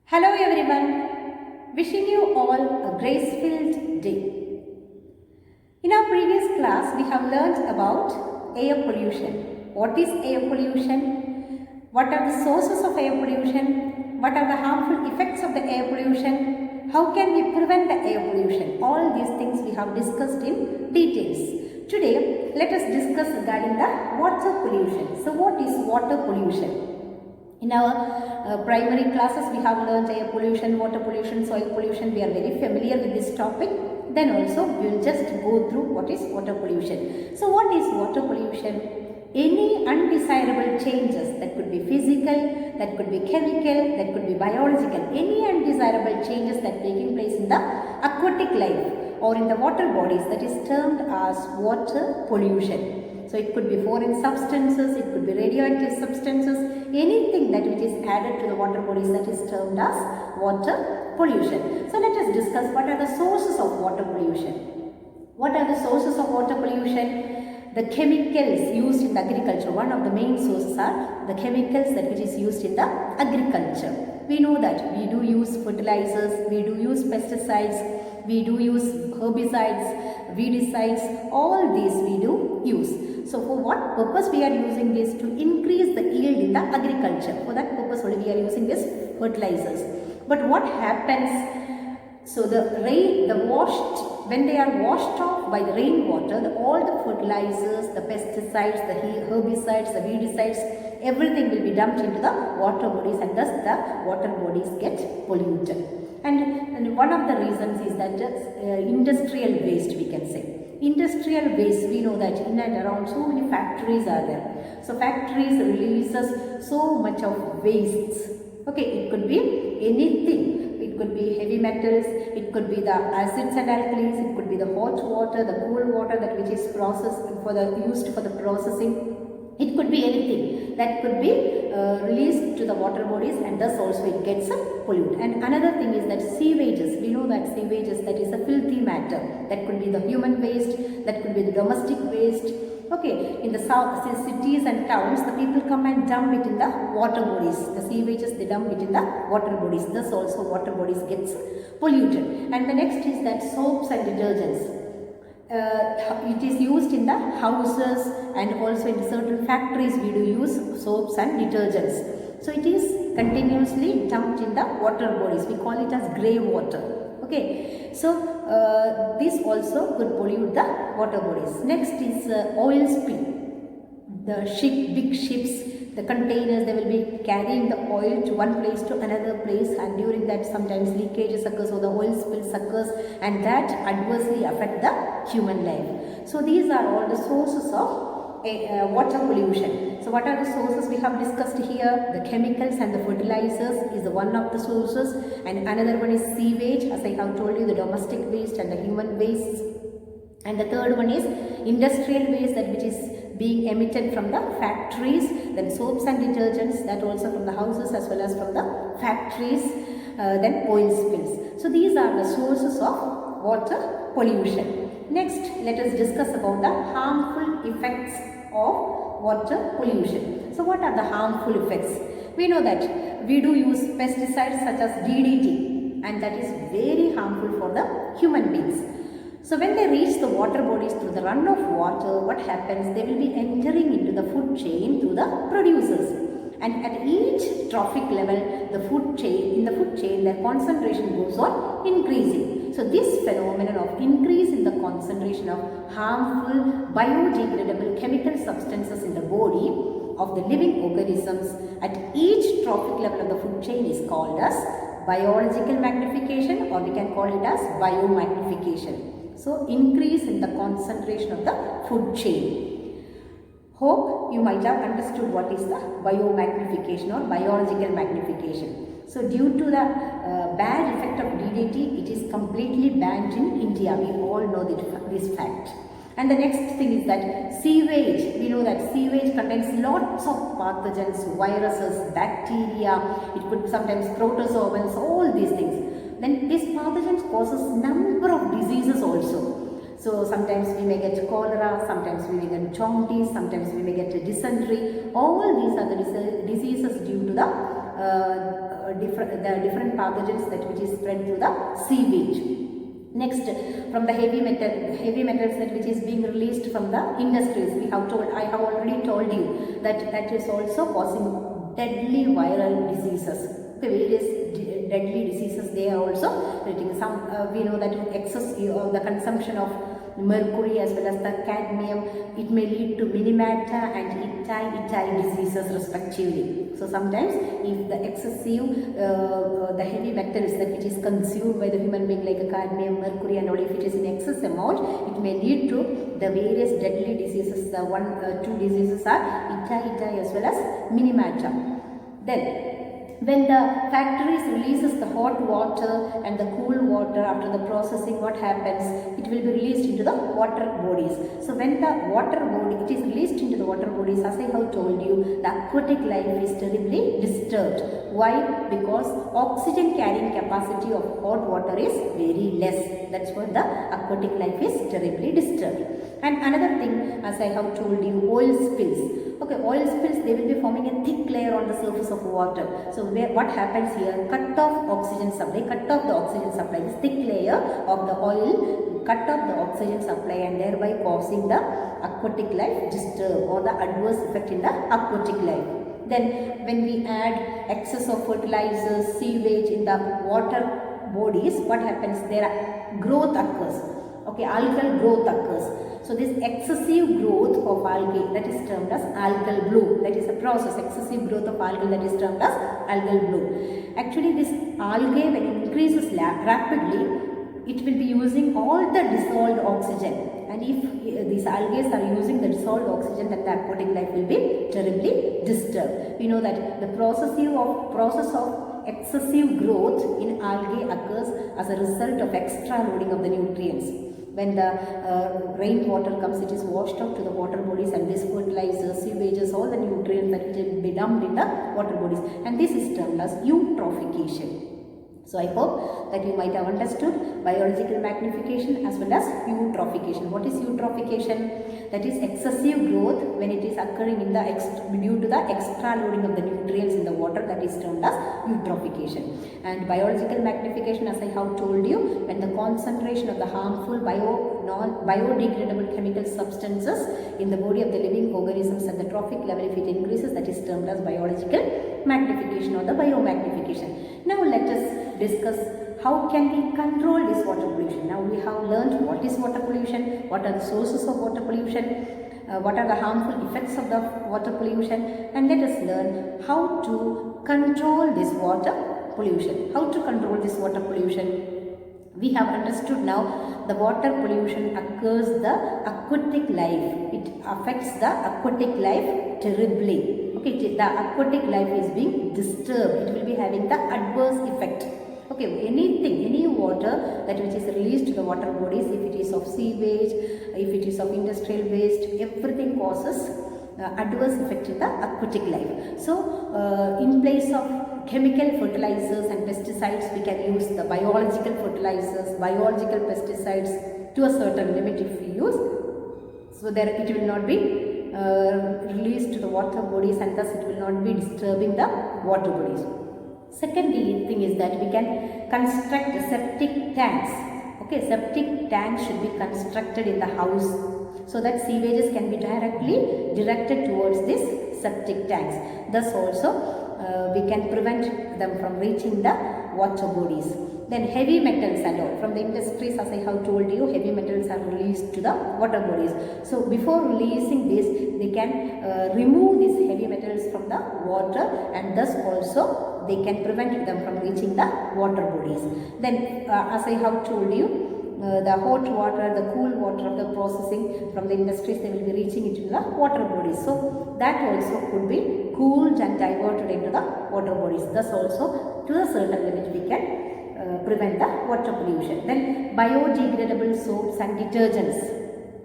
Hello everyone, wishing you all a grace-filled day. In our previous class, we have learnt about air pollution. What is air pollution? What are the sources of air pollution? What are the harmful effects of the air pollution? How can we prevent the air pollution? All these things we have discussed in details. Today, let us discuss regarding the water pollution. So, what is water pollution? In our primary classes, we have learned air pollution, water pollution, soil pollution. We are very familiar with this topic. Then also, we will just go through what is water pollution. So, what is water pollution? Any undesirable changes, that could be physical, that could be chemical, that could be biological. Any undesirable changes that taking place in the aquatic life or in the water bodies, that is termed as water pollution. So it could be foreign substances, it could be radioactive substances, anything that which is added to the water bodies, that is termed as water pollution. So let us discuss what are the sources of water pollution. What are the sources of water pollution? The chemicals used in the agriculture. One of the main sources are the chemicals that which is used in the agriculture. We know that we do use fertilizers, we do use pesticides, we do use herbicides, weedicides, all these we do use. So for what purpose we are using this? To increase the yield in the agriculture. For that purpose only we are using this fertilizers. But what happens? So when they are washed off by the rainwater, all the fertilizers, the pesticides, the herbicides, the weedicides, everything will be dumped into the water bodies, and thus the water bodies get polluted. And one of the reasons is that industrial waste, we can say. Industrial waste, we know that in and around so many factories are there. So factories releases so much of wastes. Okay, it could be anything. It could be heavy metals, it could be the acids and alkalis, it could be the hot water, the cool water that which is used for the processing. It could be anything that could be released to the water bodies, and thus also it gets polluted. And another thing is that sewages. We know that sewages, that is a filthy matter. That could be the human waste, that could be the domestic waste. Okay, in the cities and towns, the people come and dump it in the water bodies. The sewages, they dump it in the water bodies. Thus also water bodies gets polluted. And the next is that soaps and detergents. It is used in the houses and also in certain factories we do use soaps and detergents. So it is continuously dumped in the water bodies. We call it as grey water. Okay, so this also could pollute the water bodies. Next is oil spill. The big ships, the containers, they will be carrying the oil to one place to another place, and during that sometimes leakages occurs or the oil spill occurs, and that adversely affect the human life. So these are all the sources of water pollution. So what are the sources we have discussed here? The chemicals and the fertilizers is one of the sources, and another one is sewage, as I have told you, the domestic waste and the human waste. And the third one is industrial waste, that which is being emitted from the factories, then soaps and detergents, that also from the houses as well as from the factories, then oil spills. So these are the sources of water pollution. Next, let us discuss about the harmful effects of water pollution. So what are the harmful effects? We know that we do use pesticides such as DDT, and that is very harmful for the human beings. So when they reach the water bodies through the run of water, what happens? They will be entering into the food chain through the producers. And at each trophic level, in the food chain, their concentration goes on increasing. So this phenomenon of increase in the concentration of harmful biodegradable chemical substances in the body of the living organisms at each trophic level of the food chain is called as biological magnification, or we can call it as biomagnification. So increase in the concentration of the food chain. Hope you might have understood what is the biomagnification or biological magnification. So due to the bad effect of DDT, it is completely banned in India. We all know this fact. And the next thing is that sewage. We know that sewage contains lots of pathogens, viruses, bacteria. It could sometimes protozoans, all these things. Then these pathogens causes number of diseases also. So sometimes we may get cholera, sometimes we may get jaundice, sometimes we may get dysentery. All these are the diseases due to the different pathogens that which is spread through the sewage. Next, from the heavy metals that which is being released from the industries, I have already told you that is also causing deadly viral diseases. Okay, various deadly diseases they are also relating. We know that excess the consumption of mercury as well as the cadmium, it may lead to minimata and ittai diseases respectively. So sometimes if the excessive the heavy metals that which is consumed by the human being like cadmium, mercury and all, if it is in excess amount, it may lead to the various deadly diseases. The two diseases are ittai as well as minimata. Then when the factories releases the hot water and the cool water after the processing, what happens? It will be released into the water bodies. So when the water body, it is released into the water bodies, as I have told you, the aquatic life is terribly disturbed. Why? Because oxygen carrying capacity of hot water is very less. That's why the aquatic life is terribly disturbed. And another thing, as I have told you, oil spills. Okay, oil spills, they will be forming a thick layer on the surface of water. So what happens here? Cut off oxygen supply, this thick layer of the oil cut off the oxygen supply and thereby causing the aquatic life disturb or the adverse effect in the aquatic life. Then when we add excess of fertilizers, sewage in the water bodies, what happens? There growth occurs. Okay, algal growth occurs. So this excessive growth of algae, that is termed as algal bloom. That is a process, excessive growth of algae, that is termed as algal bloom. Actually this algae, when it increases rapidly, it will be using all the dissolved oxygen. And if these algae are using the dissolved oxygen, then the aquatic life will be terribly disturbed. We know that the process of excessive growth in algae occurs as a result of extra loading of the nutrients. When the rainwater comes, it is washed out to the water bodies, and this fertilizers, sewages, all the nutrients that will be dumped in the water bodies, and this is termed as eutrophication. So I hope that you might have understood biological magnification as well as eutrophication. What is eutrophication? That is excessive growth when it is occurring in the due to the extra loading of the nutrients in the water, that is termed as eutrophication. And biological magnification, as I have told you, when the concentration of the harmful biodegradable chemical substances in the body of the living organisms at the trophic level, if it increases, that is termed as biological magnification or the biomagnification. Now let us discuss how can we control this water pollution. Now we have learned what is water pollution, what are the sources of water pollution, what are the harmful effects of the water pollution, and let us learn how to control this water pollution. How to control this water pollution? We have understood now the water pollution occurs the aquatic life. It affects the aquatic life terribly. Okay, the aquatic life is being disturbed. It will be having the adverse effect. Okay, any water that which is released to the water bodies, if it is of sewage, if it is of industrial waste, everything causes adverse effect in the aquatic life. So, in place of chemical fertilizers and pesticides, we can use the biological fertilizers, biological pesticides to a certain limit if we use. So, there it will not be released to the water bodies, and thus it will not be disturbing the water bodies. Second thing is that we can construct septic tanks. Okay, septic tanks should be constructed in the house so that sewages can be directly directed towards these septic tanks. Thus also we can prevent them from reaching the water bodies. Then heavy metals and all from the industries, as I have told you, heavy metals are released to the water bodies. So before releasing this, they can remove these heavy metals from the water, and thus also they can prevent them from reaching the water bodies. Then as I have told you, the hot water, the cool water of the processing from the industries, they will be reaching into the water bodies. So that also could be cooled and diverted into the water bodies. Thus also to a certain limit we can prevent the water pollution. Then biodegradable soaps and detergents.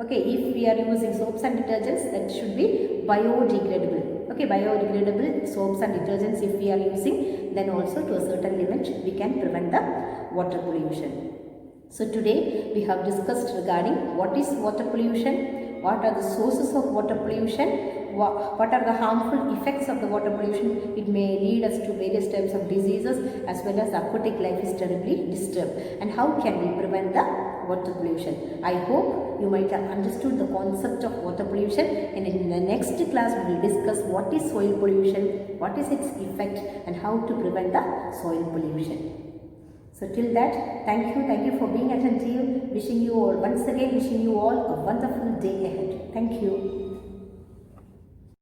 Okay, if we are using soaps and detergents, that should be biodegradable. Okay, biodegradable soaps and detergents if we are using, then also to a certain limit we can prevent the water pollution. So today we have discussed regarding what is water pollution, what are the sources of water pollution, what are the harmful effects of the water pollution. It may lead us to various types of diseases, as well as aquatic life is terribly disturbed. And how can we prevent the water pollution? I hope you might have understood the concept of water pollution, and in the next class we will discuss what is soil pollution, what is its effect, and how to prevent the soil pollution. So till that, thank you for being attentive. Once again wishing you all a wonderful day ahead. Thank you.